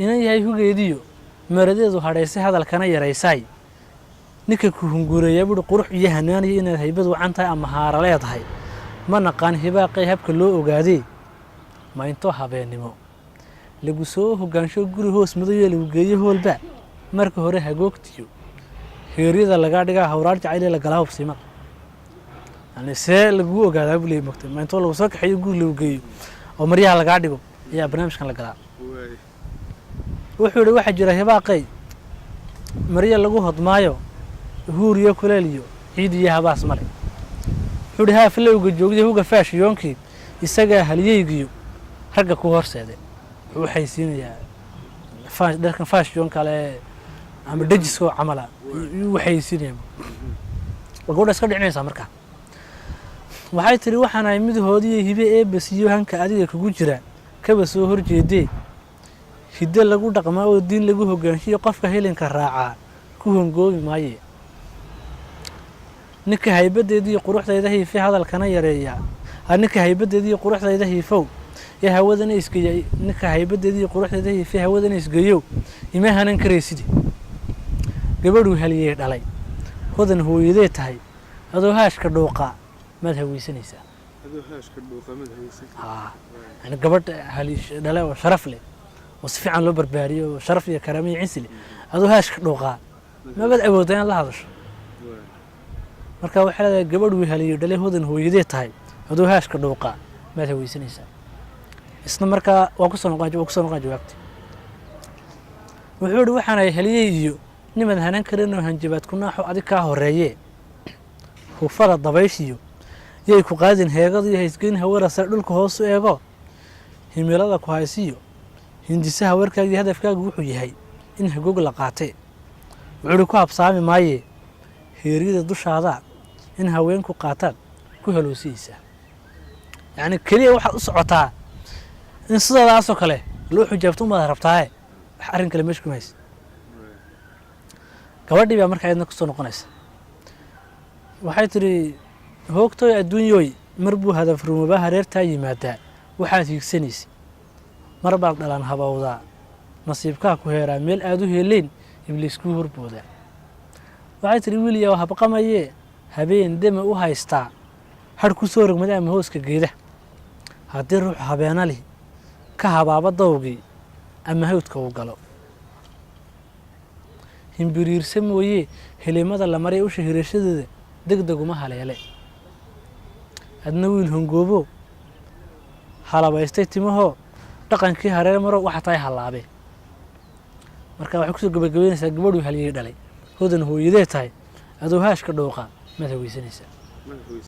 inan yahay hugeediyo maradeedu hadhaysay hadalkana yaraysay ninka ku hungureeya buu qurux iyo hanaaniyo inaad haybad wacan tahay ama haara leedahay ma naqaan hibaaqay habka loo ogaaday ma into habeenimo lagu soo hogaansho guri hoos madow lagu geeyo hoolba marka hore hagoogtiyo heeriyada laga dhigaa hawraar jacayl la galaa hubsima yani see lagu ogaadaa buu leeyahay magtay ma into lagu soo kaxeeyo guri lagu geeyo oo maryaha laga dhigo ayaa barnaamijkan la galaa wuxuu waxa jira hibaaqay mariya lagu hodmaayo huuriyo kuleeliyo ciid iyo habaas male wuxuu haa falowga joogday huga faashiyoonkii isaga haliyeygiyo ragga ku horseeday wuxuu xaysiinayaa dharkan faashiyoon kale ama dajisko camala uu xaysiinayaa gabadha iska dhicinaysa markaa waxay tiri waxaan ay midahoodii hibe ee basiyo hanka adiga kugu jira kaba soo horjeeday hidde lagu dhaqmaa oo diin lagu hogaanshiyo qofka helinka raaca ku hongoobi maaye ninka haybadeedii quruxdeeda hiifay hadalkana yareeya ninka haybadeedii quruxdeeda hiifow ee hawadana isgeeyay ninka haybadeedii quruxdeeda hiifay hawadana isgeeyo ima hanan kareysid gabadhu haliyay dhalay hodan hooyadee tahay adoo haashka dhooqa mad haweysanaysa adoo haashka dhooqa mad haweysanaysa yani gabadh halish dhalay oo sharaf leh وصفي عن لوبر باري وشرف يا كرامي عسلي هذا هاش كدوقا ما بد عودين لا هادش marka waxa la gabadh uu heliyo dhalay hodan hooyadee tahay hadu haash ka dhooqa ma haweysanaysa isna marka waa ku soo noqon jawaabti wuxuu waxaan ay heliyay iyo nimad hanan karin oo hanjabaad ku naaxo adig ka horeeye hufada dabayshiyo yey ku qaadin heegada iyo haysgeyn hawarasa dhulka hoos u eego himilada ku haysiyo hindisaha warkaaga hadafkaaga wuxuu yahay in hagoog la qaatay wuxuu ku habsaami maaye heeriyada dushaada in haweenku qaataan ku haloosiisa yani kaliya waxa u socotaa in sidaas oo kale loo xujaabto ma rabtaa wax arin kale meesh kuma hayst gabadhii baa markaa idin ku soo noqonaysa waxay tiri hoogtooy adduunyoy marbuu hadaf rumaba hareertaa yimaada waxaad hiigsanaysa mar baad dhalan habawda nasiibka ku heeraa meel aad u heeleen ibliis ku horbooda waxay tiri wiiliya waxa baqamaye habeen dema u haysta har ku soo rogmada ama hooska geeda hadii ruux habeenali ka habaaba dawgi ama hawdka uu galo himbiriirse mooye helimada la maray u shahiirashadeeda degdeg uma haleele adna wiil hongoobo halabaystay timaho dhaqankii hareer maro waxa tahay halaabe marka waxa ku soo gabagabeynaysa gabadhu haliyay dhalay hodan hooyadee tahay adoo haashka dhooqa ma haweysanaysa